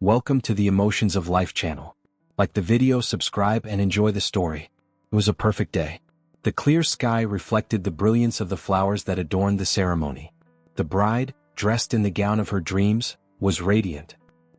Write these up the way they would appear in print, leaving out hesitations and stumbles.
Welcome to the Emotions of Life channel. Like the video, subscribe and enjoy the story. It was a perfect day. The clear sky reflected the brilliance of the flowers that adorned the ceremony. The bride, dressed in the gown of her dreams, was radiant.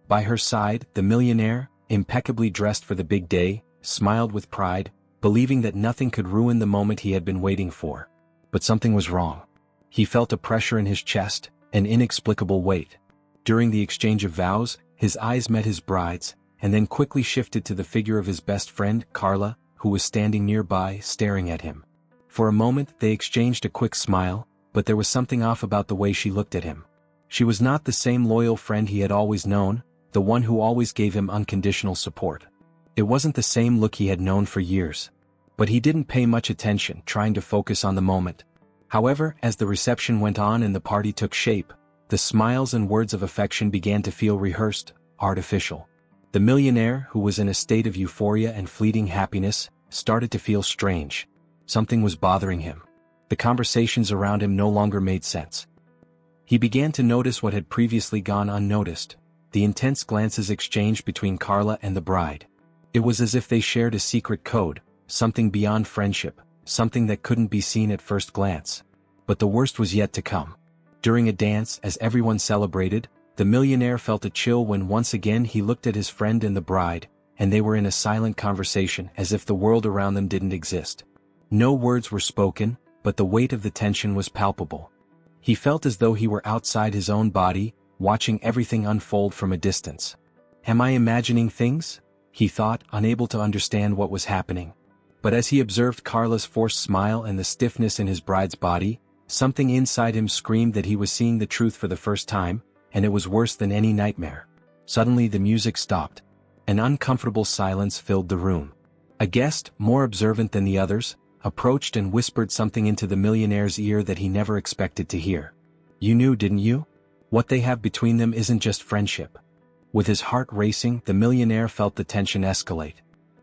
By her side, the millionaire, impeccably dressed for the big day, smiled with pride, believing that nothing could ruin the moment he had been waiting for. But something was wrong. He felt a pressure in his chest, an inexplicable weight. During the exchange of vows, his eyes met his bride's, and then quickly shifted to the figure of his best friend, Carla, who was standing nearby, staring at him. For a moment, they exchanged a quick smile, but there was something off about the way she looked at him. She was not the same loyal friend he had always known, the one who always gave him unconditional support. It wasn't the same look he had known for years. But he didn't pay much attention, trying to focus on the moment. However, as the reception went on and the party took shape, the smiles and words of affection began to feel rehearsed, artificial. The millionaire, who was in a state of euphoria and fleeting happiness, started to feel strange. Something was bothering him. The conversations around him no longer made sense. He began to notice what had previously gone unnoticed: the intense glances exchanged between Carla and the bride. It was as if they shared a secret code, something beyond friendship, something that couldn't be seen at first glance. But the worst was yet to come. During a dance, as everyone celebrated, the millionaire felt a chill when once again he looked at his friend and the bride, and they were in a silent conversation as if the world around them didn't exist. No words were spoken, but the weight of the tension was palpable. He felt as though he were outside his own body, watching everything unfold from a distance. Am I imagining things? He thought, unable to understand what was happening. But as he observed Carla's forced smile and the stiffness in his bride's body, something inside him screamed that he was seeing the truth for the first time, and it was worse than any nightmare. Suddenly the music stopped. An uncomfortable silence filled the room. A guest, more observant than the others, approached and whispered something into the millionaire's ear that he never expected to hear. "You knew, didn't you? What they have between them isn't just friendship." With his heart racing, the millionaire felt the tension escalate.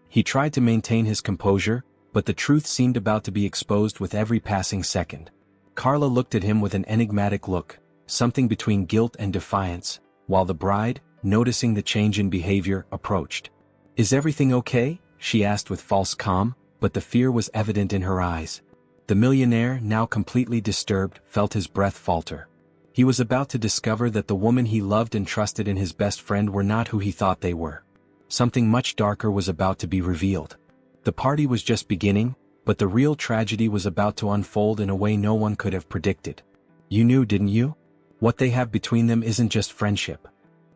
He tried to maintain his composure, but the truth seemed about to be exposed with every passing second. Carla looked at him with an enigmatic look, something between guilt and defiance, while the bride, noticing the change in behavior, approached. "Is everything okay?" she asked with false calm, but the fear was evident in her eyes. The millionaire, now completely disturbed, felt his breath falter. He was about to discover that the woman he loved and trusted in his best friend were not who he thought they were. Something much darker was about to be revealed. The party was just beginning, but the real tragedy was about to unfold in a way no one could have predicted. "You knew, didn't you? What they have between them isn't just friendship."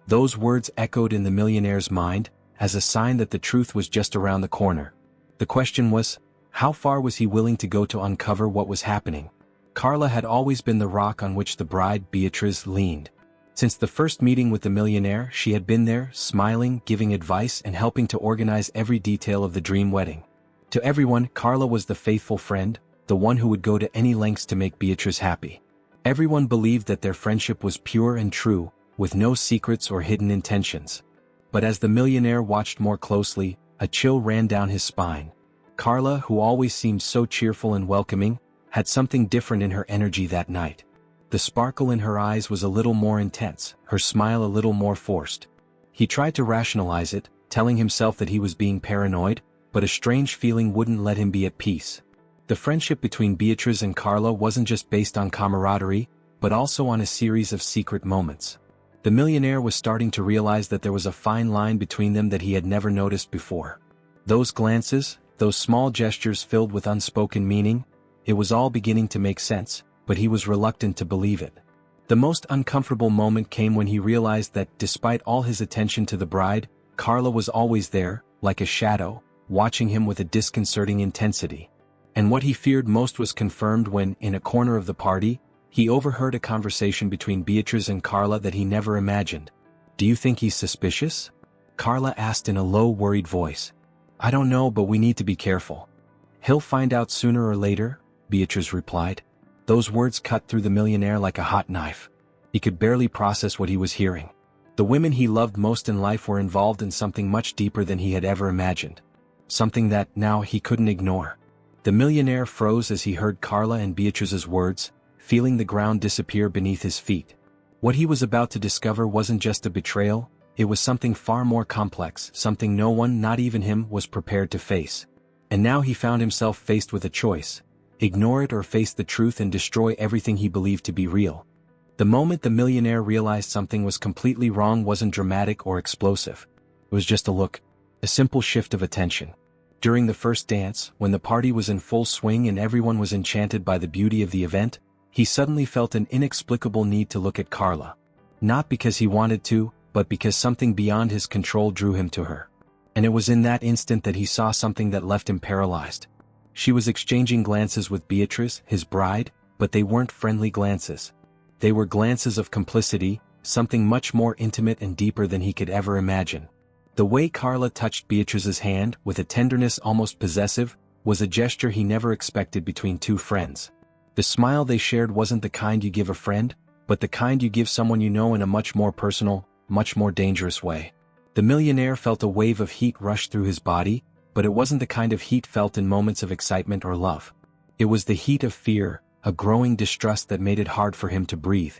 Those words echoed in the millionaire's mind, as a sign that the truth was just around the corner. The question was, how far was he willing to go to uncover what was happening? Carla had always been the rock on which the bride, Beatrice, leaned. Since the first meeting with the millionaire, she had been there, smiling, giving advice and helping to organize every detail of the dream wedding. To everyone, Carla was the faithful friend, the one who would go to any lengths to make Beatrice happy. Everyone believed that their friendship was pure and true, with no secrets or hidden intentions. But as the millionaire watched more closely, a chill ran down his spine. Carla, who always seemed so cheerful and welcoming, had something different in her energy that night. The sparkle in her eyes was a little more intense, her smile a little more forced. He tried to rationalize it, telling himself that he was being paranoid, but a strange feeling wouldn't let him be at peace. The friendship between Beatrice and Carla wasn't just based on camaraderie, but also on a series of secret moments. The millionaire was starting to realize that there was a fine line between them that he had never noticed before. Those glances, those small gestures filled with unspoken meaning, it was all beginning to make sense, but he was reluctant to believe it. The most uncomfortable moment came when he realized that, despite all his attention to the bride, Carla was always there, like a shadow, watching him with a disconcerting intensity. And what he feared most was confirmed when, in a corner of the party, he overheard a conversation between Beatrice and Carla that he never imagined. "Do you think he's suspicious?" Carla asked in a low, worried voice. "I don't know, but we need to be careful." "He'll find out sooner or later," Beatrice replied. Those words cut through the millionaire like a hot knife. He could barely process what he was hearing. The women he loved most in life were involved in something much deeper than he had ever imagined. Something that, now, he couldn't ignore. The millionaire froze as he heard Carla and Beatrice's words, feeling the ground disappear beneath his feet. What he was about to discover wasn't just a betrayal, it was something far more complex, something no one, not even him, was prepared to face. And now he found himself faced with a choice: ignore it or face the truth and destroy everything he believed to be real. The moment the millionaire realized something was completely wrong wasn't dramatic or explosive. It was just a look, a simple shift of attention. During the first dance, when the party was in full swing and everyone was enchanted by the beauty of the event, he suddenly felt an inexplicable need to look at Carla. Not because he wanted to, but because something beyond his control drew him to her. And it was in that instant that he saw something that left him paralyzed. She was exchanging glances with Beatrice, his bride, but they weren't friendly glances. They were glances of complicity, something much more intimate and deeper than he could ever imagine. The way Carla touched Beatrice's hand, with a tenderness almost possessive, was a gesture he never expected between two friends. The smile they shared wasn't the kind you give a friend, but the kind you give someone you know in a much more personal, much more dangerous way. The millionaire felt a wave of heat rush through his body, but it wasn't the kind of heat felt in moments of excitement or love. It was the heat of fear, a growing distrust that made it hard for him to breathe.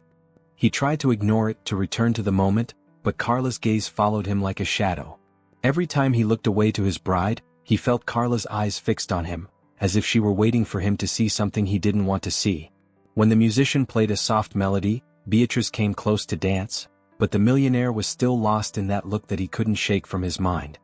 He tried to ignore it, to return to the moment, but Carla's gaze followed him like a shadow. Every time he looked away to his bride, he felt Carla's eyes fixed on him, as if she were waiting for him to see something he didn't want to see. When the musician played a soft melody, Beatrice came close to dance, but the millionaire was still lost in that look that he couldn't shake from his mind.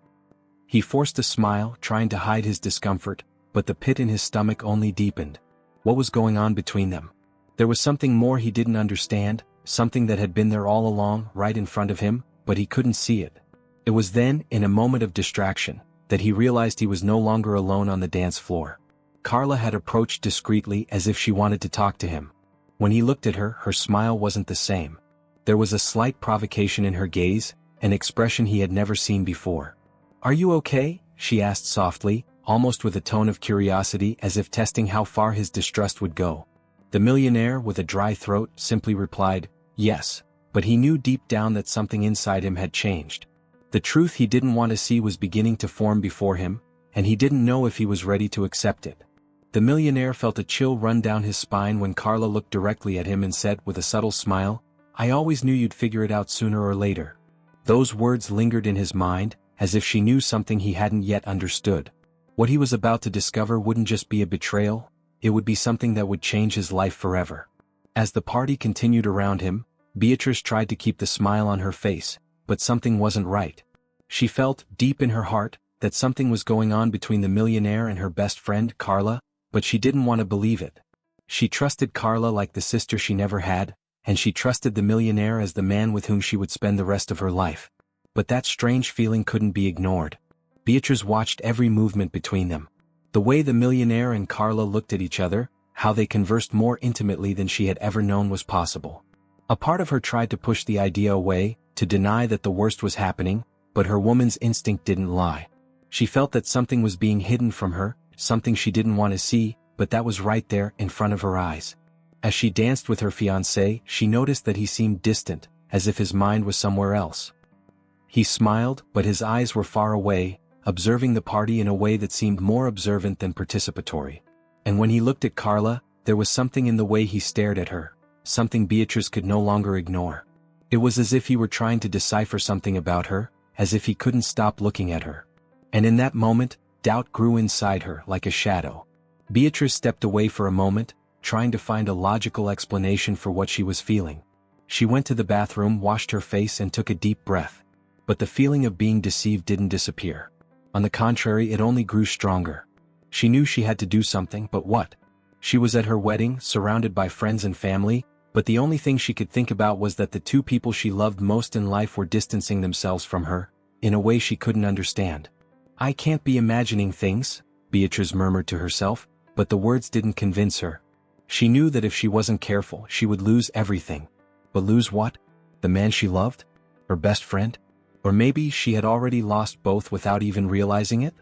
He forced a smile, trying to hide his discomfort, but the pit in his stomach only deepened. What was going on between them? There was something more he didn't understand, something that had been there all along, right in front of him, but he couldn't see it. It was then, in a moment of distraction, that he realized he was no longer alone on the dance floor. Carla had approached discreetly, as if she wanted to talk to him. When he looked at her, her smile wasn't the same. There was a slight provocation in her gaze, an expression he had never seen before. "Are you okay?" she asked softly, almost with a tone of curiosity, as if testing how far his distrust would go. The millionaire, with a dry throat, simply replied, "Yes," but he knew deep down that something inside him had changed. The truth he didn't want to see was beginning to form before him, and he didn't know if he was ready to accept it. The millionaire felt a chill run down his spine when Carla looked directly at him and said with a subtle smile, "I always knew you'd figure it out sooner or later." Those words lingered in his mind, as if she knew something he hadn't yet understood. What he was about to discover wouldn't just be a betrayal, it would be something that would change his life forever. As the party continued around him, Beatrice tried to keep the smile on her face, but something wasn't right. She felt, deep in her heart, that something was going on between the millionaire and her best friend, Carla, but she didn't want to believe it. She trusted Carla like the sister she never had, and she trusted the millionaire as the man with whom she would spend the rest of her life. But that strange feeling couldn't be ignored. Beatrice watched every movement between them. The way the millionaire and Carla looked at each other, how they conversed more intimately than she had ever known was possible. A part of her tried to push the idea away, to deny that the worst was happening, but her woman's instinct didn't lie. She felt that something was being hidden from her, something she didn't want to see, but that was right there, in front of her eyes. As she danced with her fiancé, she noticed that he seemed distant, as if his mind was somewhere else. He smiled, but his eyes were far away, observing the party in a way that seemed more observant than participatory. And when he looked at Carla, there was something in the way he stared at her, something Beatrice could no longer ignore. It was as if he were trying to decipher something about her, as if he couldn't stop looking at her. And in that moment, doubt grew inside her like a shadow. Beatrice stepped away for a moment, trying to find a logical explanation for what she was feeling. She went to the bathroom, washed her face, and took a deep breath. But the feeling of being deceived didn't disappear. On the contrary, it only grew stronger. She knew she had to do something, but what? She was at her wedding, surrounded by friends and family, but the only thing she could think about was that the two people she loved most in life were distancing themselves from her, in a way she couldn't understand. "I can't be imagining things," Beatrice murmured to herself, but the words didn't convince her. She knew that if she wasn't careful, she would lose everything. But lose what? The man she loved? Her best friend? Or maybe she had already lost both without even realizing it?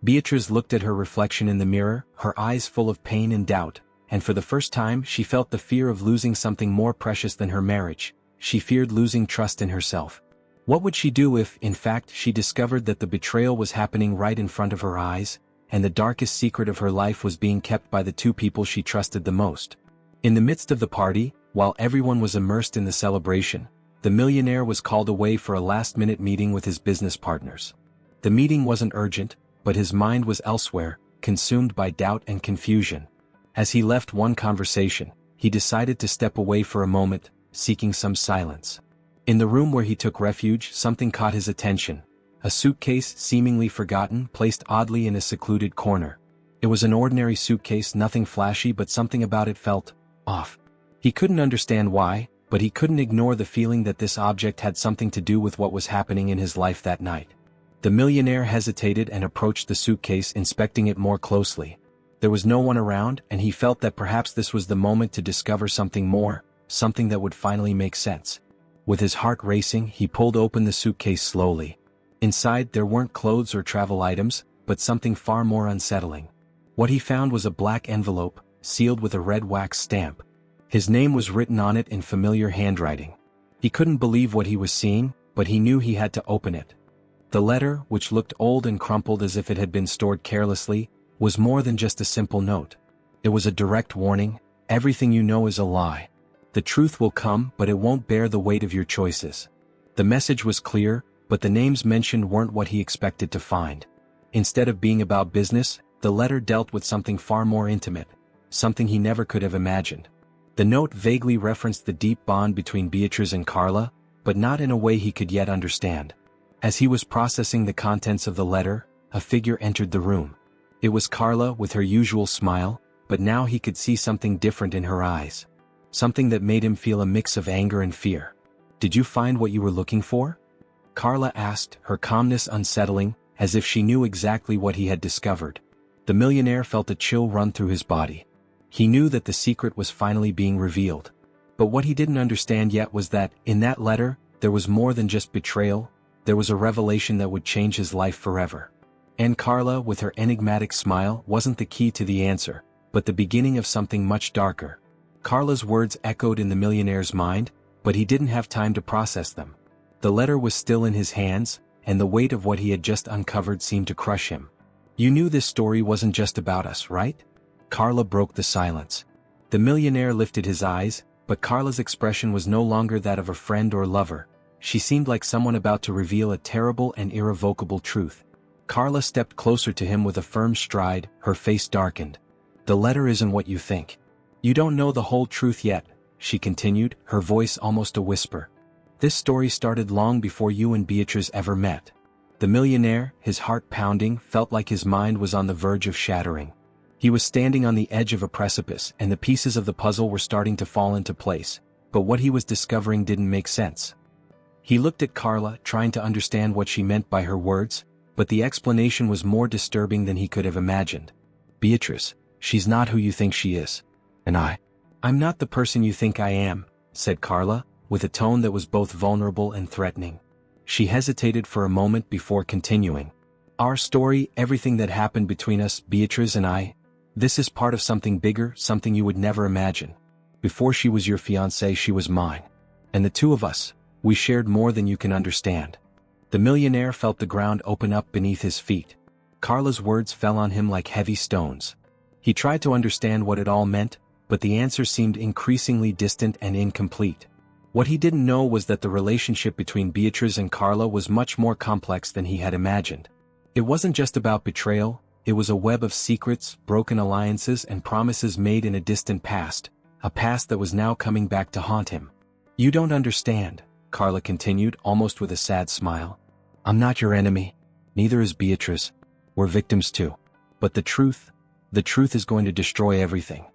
Beatrice looked at her reflection in the mirror, her eyes full of pain and doubt, and for the first time she felt the fear of losing something more precious than her marriage. She feared losing trust in herself. What would she do if, in fact, she discovered that the betrayal was happening right in front of her eyes, and the darkest secret of her life was being kept by the two people she trusted the most? In the midst of the party, while everyone was immersed in the celebration, The millionaire was called away for a last-minute meeting with his business partners. The meeting wasn't urgent, but his mind was elsewhere, consumed by doubt and confusion. As he left one conversation, he decided to step away for a moment, seeking some silence. In the room where he took refuge, something caught his attention. A suitcase, seemingly forgotten, placed oddly in a secluded corner. It was an ordinary suitcase, nothing flashy, but something about it felt off. He couldn't understand why, but he couldn't ignore the feeling that this object had something to do with what was happening in his life that night. The millionaire hesitated and approached the suitcase, inspecting it more closely. There was no one around, and he felt that perhaps this was the moment to discover something more, something that would finally make sense. With his heart racing, he pulled open the suitcase slowly. Inside, there weren't clothes or travel items, but something far more unsettling. What he found was a black envelope, sealed with a red wax stamp. His name was written on it in familiar handwriting. He couldn't believe what he was seeing, but he knew he had to open it. The letter, which looked old and crumpled as if it had been stored carelessly, was more than just a simple note. It was a direct warning: everything you know is a lie. The truth will come, but it won't bear the weight of your choices. The message was clear, but the names mentioned weren't what he expected to find. Instead of being about business, the letter dealt with something far more intimate, something he never could have imagined. The note vaguely referenced the deep bond between Beatrice and Carla, but not in a way he could yet understand. As he was processing the contents of the letter, a figure entered the room. It was Carla, with her usual smile, but now he could see something different in her eyes. Something that made him feel a mix of anger and fear. "Did you find what you were looking for?" Carla asked, her calmness unsettling, as if she knew exactly what he had discovered. The millionaire felt a chill run through his body. He knew that the secret was finally being revealed. But what he didn't understand yet was that, in that letter, there was more than just betrayal. There was a revelation that would change his life forever. And Carla, with her enigmatic smile, wasn't the key to the answer, but the beginning of something much darker. Carla's words echoed in the millionaire's mind, but he didn't have time to process them. The letter was still in his hands, and the weight of what he had just uncovered seemed to crush him. "You knew this story wasn't just about us, right?" Carla broke the silence. The millionaire lifted his eyes, but Carla's expression was no longer that of a friend or lover. She seemed like someone about to reveal a terrible and irrevocable truth. Carla stepped closer to him with a firm stride, her face darkened. "The letter isn't what you think. You don't know the whole truth yet," she continued, her voice almost a whisper. "This story started long before you and Beatrice ever met." The millionaire, his heart pounding, felt like his mind was on the verge of shattering. He was standing on the edge of a precipice, and the pieces of the puzzle were starting to fall into place, but what he was discovering didn't make sense. He looked at Carla, trying to understand what she meant by her words, but the explanation was more disturbing than he could have imagined. "Beatrice, she's not who you think she is. And I'm not the person you think I am," said Carla, with a tone that was both vulnerable and threatening. She hesitated for a moment before continuing. "Our story, everything that happened between us, Beatrice and I, this is part of something bigger, something you would never imagine. Before she was your fiancée, she was mine. And the two of us, we shared more than you can understand." The millionaire felt the ground open up beneath his feet. Carla's words fell on him like heavy stones. He tried to understand what it all meant, but the answer seemed increasingly distant and incomplete. What he didn't know was that the relationship between Beatrice and Carla was much more complex than he had imagined. It wasn't just about betrayal, it was a web of secrets, broken alliances, and promises made in a distant past, a past that was now coming back to haunt him. "You don't understand," Carla continued, almost with a sad smile. "I'm not your enemy. Neither is Beatrice. We're victims too. But the truth is going to destroy everything.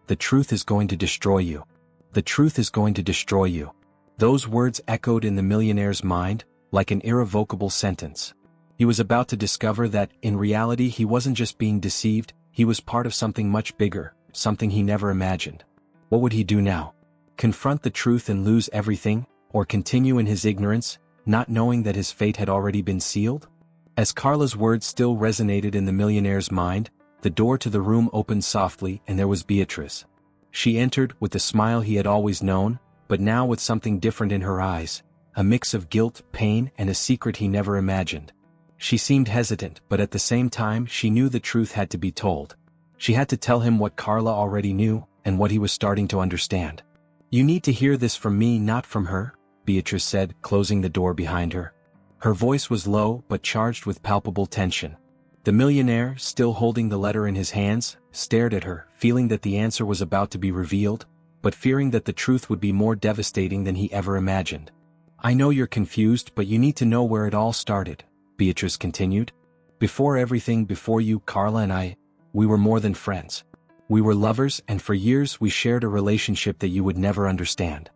The truth is going to destroy you. The truth is going to destroy you." Those words echoed in the millionaire's mind, like an irrevocable sentence. He was about to discover that, in reality, he wasn't just being deceived, he was part of something much bigger, something he never imagined. What would he do now? Confront the truth and lose everything, or continue in his ignorance, not knowing that his fate had already been sealed? As Carla's words still resonated in the millionaire's mind, the door to the room opened softly, and there was Beatrice. She entered with the smile he had always known, but now with something different in her eyes, a mix of guilt, pain, and a secret he never imagined. She seemed hesitant, but at the same time she knew the truth had to be told. She had to tell him what Carla already knew, and what he was starting to understand. "You need to hear this from me, not from her," Beatrice said, closing the door behind her. Her voice was low but charged with palpable tension. The millionaire, still holding the letter in his hands, stared at her, feeling that the answer was about to be revealed, but fearing that the truth would be more devastating than he ever imagined. I know you're confused, but you need to know where it all started, Beatrice continued. Before everything, before you, Carla and I, we were more than friends. We were lovers, and for years we shared a relationship that you would never understand.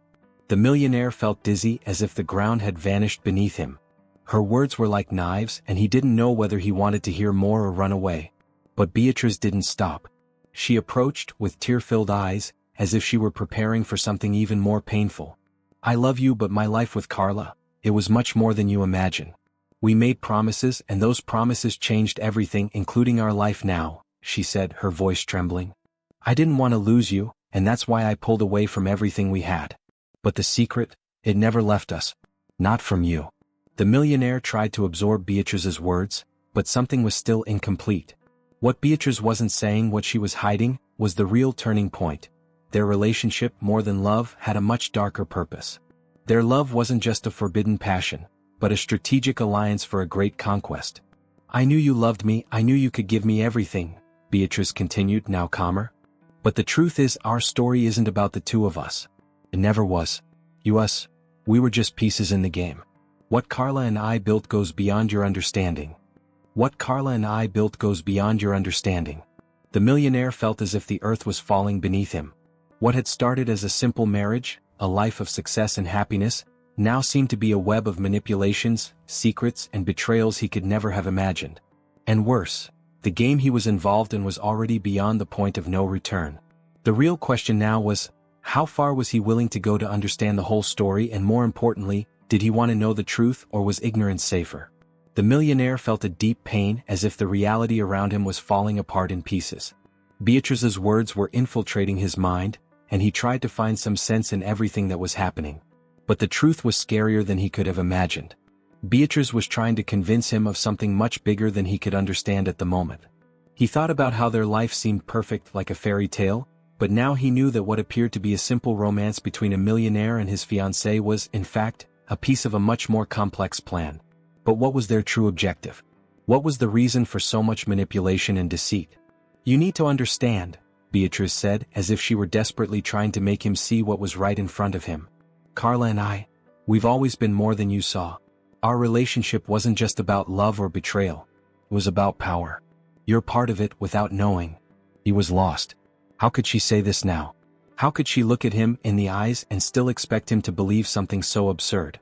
The millionaire felt dizzy, as if the ground had vanished beneath him. Her words were like knives, and he didn't know whether he wanted to hear more or run away. But Beatrice didn't stop. She approached, with tear-filled eyes, as if she were preparing for something even more painful. I love you, but my life with Carla, it was much more than you imagine. We made promises, and those promises changed everything, including our life now, she said, her voice trembling. I didn't want to lose you, and that's why I pulled away from everything we had. But the secret, it never left us. Not from you. The millionaire tried to absorb Beatrice's words, but something was still incomplete. What Beatrice wasn't saying, what she was hiding, was the real turning point. Their relationship, more than love, had a much darker purpose. Their love wasn't just a forbidden passion, but a strategic alliance for a great conquest. I knew you loved me, I knew you could give me everything, Beatrice continued, now calmer. But the truth is, our story isn't about the two of us. It never was. Us, we were just pieces in the game. What Carla and I built goes beyond your understanding. What Carla and I built goes beyond your understanding. The millionaire felt as if the earth was falling beneath him. What had started as a simple marriage, a life of success and happiness, now seemed to be a web of manipulations, secrets, and betrayals he could never have imagined. And worse, the game he was involved in was already beyond the point of no return. The real question now was, how far was he willing to go to understand the whole story, and more importantly, did he want to know the truth, or was ignorance safer? The millionaire felt a deep pain, as if the reality around him was falling apart in pieces. Beatrice's words were infiltrating his mind, and he tried to find some sense in everything that was happening. But the truth was scarier than he could have imagined. Beatrice was trying to convince him of something much bigger than he could understand at the moment. He thought about how their life seemed perfect, like a fairy tale, but now he knew that what appeared to be a simple romance between a millionaire and his fiancée was, in fact, a piece of a much more complex plan. But what was their true objective? What was the reason for so much manipulation and deceit? You need to understand, Beatrice said, as if she were desperately trying to make him see what was right in front of him. Carla and I, we've always been more than you saw. Our relationship wasn't just about love or betrayal. It was about power. You're part of it without knowing. He was lost. How could she say this now? How could she look at him in the eyes and still expect him to believe something so absurd?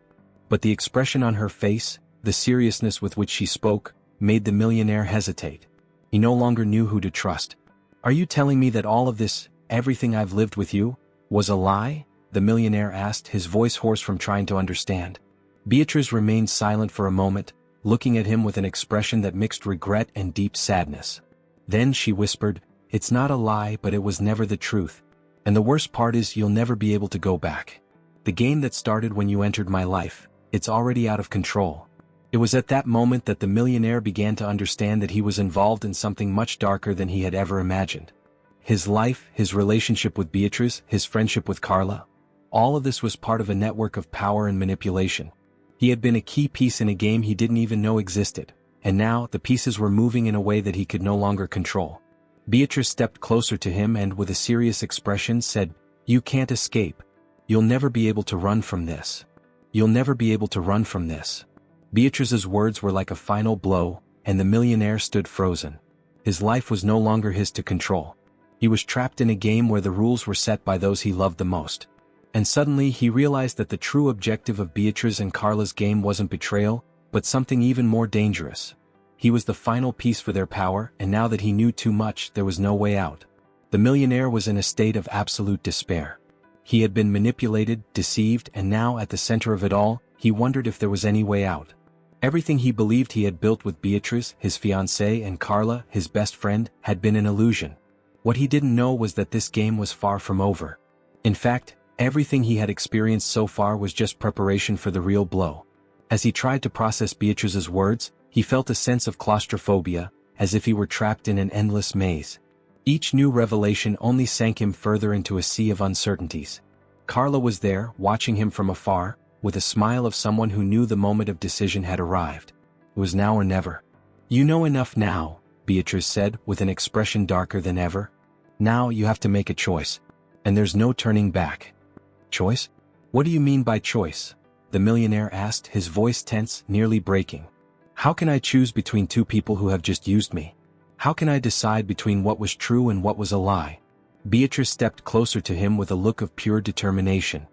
But the expression on her face, the seriousness with which she spoke, made the millionaire hesitate. He no longer knew who to trust. Are you telling me that all of this, everything I've lived with you, was a lie? The millionaire asked, his voice hoarse from trying to understand. Beatrice remained silent for a moment, looking at him with an expression that mixed regret and deep sadness. Then she whispered, "It's not a lie, but it was never the truth. And the worst part is you'll never be able to go back. The game that started when you entered my life, it's already out of control." It was at that moment that the millionaire began to understand that he was involved in something much darker than he had ever imagined. His life, his relationship with Beatrice, his friendship with Carla, all of this was part of a network of power and manipulation. He had been a key piece in a game he didn't even know existed, and now the pieces were moving in a way that he could no longer control. Beatrice stepped closer to him and, with a serious expression, said, "You can't escape. You'll never be able to run from this. You'll never be able to run from this." Beatrice's words were like a final blow, and the millionaire stood frozen. His life was no longer his to control. He was trapped in a game where the rules were set by those he loved the most. And suddenly he realized that the true objective of Beatrice and Carla's game wasn't betrayal, but something even more dangerous. He was the final piece for their power, and now that he knew too much, there was no way out. The millionaire was in a state of absolute despair. He had been manipulated, deceived, and now, at the center of it all, he wondered if there was any way out. Everything he believed he had built with Beatrice, his fiancée, and Carla, his best friend, had been an illusion. What he didn't know was that this game was far from over. In fact, everything he had experienced so far was just preparation for the real blow. As he tried to process Beatrice's words, he felt a sense of claustrophobia, as if he were trapped in an endless maze. Each new revelation only sank him further into a sea of uncertainties. Carla was there, watching him from afar, with a smile of someone who knew the moment of decision had arrived. It was now or never. "You know enough now," Beatrice said with an expression darker than ever. "Now you have to make a choice. And there's no turning back." "Choice? What do you mean by choice?" the millionaire asked, his voice tense, nearly breaking. "How can I choose between two people who have just used me? How can I decide between what was true and what was a lie?" Beatrice stepped closer to him with a look of pure determination.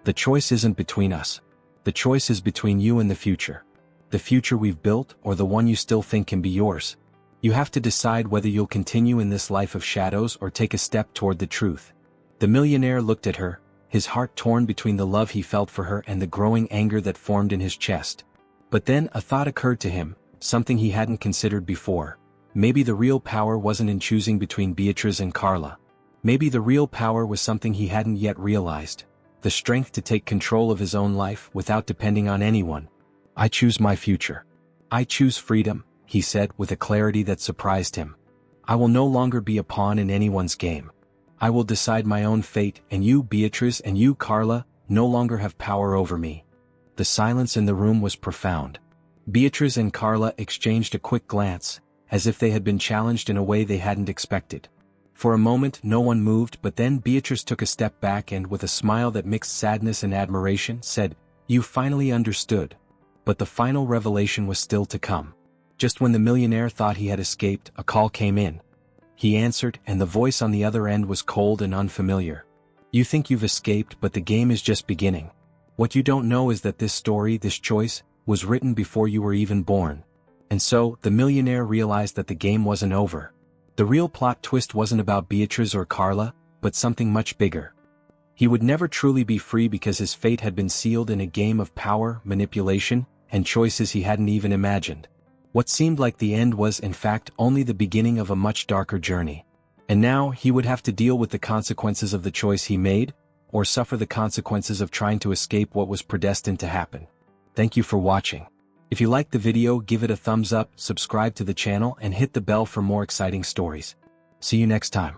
"The choice isn't between us. The choice is between you and the future. The future we've built or the one you still think can be yours. You have to decide whether you'll continue in this life of shadows or take a step toward the truth." The millionaire looked at her, his heart torn between the love he felt for her and the growing anger that formed in his chest. But then a thought occurred to him, something he hadn't considered before. Maybe the real power wasn't in choosing between Beatrice and Carla. Maybe the real power was something he hadn't yet realized. The strength to take control of his own life without depending on anyone. "I choose my future. I choose freedom," he said with a clarity that surprised him. "I will no longer be a pawn in anyone's game. I will decide my own fate, and you, Beatrice, and you, Carla, no longer have power over me." The silence in the room was profound. Beatrice and Carla exchanged a quick glance, as if they had been challenged in a way they hadn't expected. For a moment no one moved, but then Beatrice took a step back and, with a smile that mixed sadness and admiration, said, "You finally understood." But the final revelation was still to come. Just when the millionaire thought he had escaped, a call came in. He answered, and the voice on the other end was cold and unfamiliar. "You think you've escaped, but the game is just beginning. What you don't know is that this story, this choice, was written before you were even born." And so, the millionaire realized that the game wasn't over. The real plot twist wasn't about Beatrice or Carla, but something much bigger. He would never truly be free because his fate had been sealed in a game of power, manipulation, and choices he hadn't even imagined. What seemed like the end was, in fact, only the beginning of a much darker journey. And now, he would have to deal with the consequences of the choice he made, or suffer the consequences of trying to escape what was predestined to happen. Thank you for watching. If you liked the video, give it a thumbs up, subscribe to the channel, and hit the bell for more exciting stories. See you next time.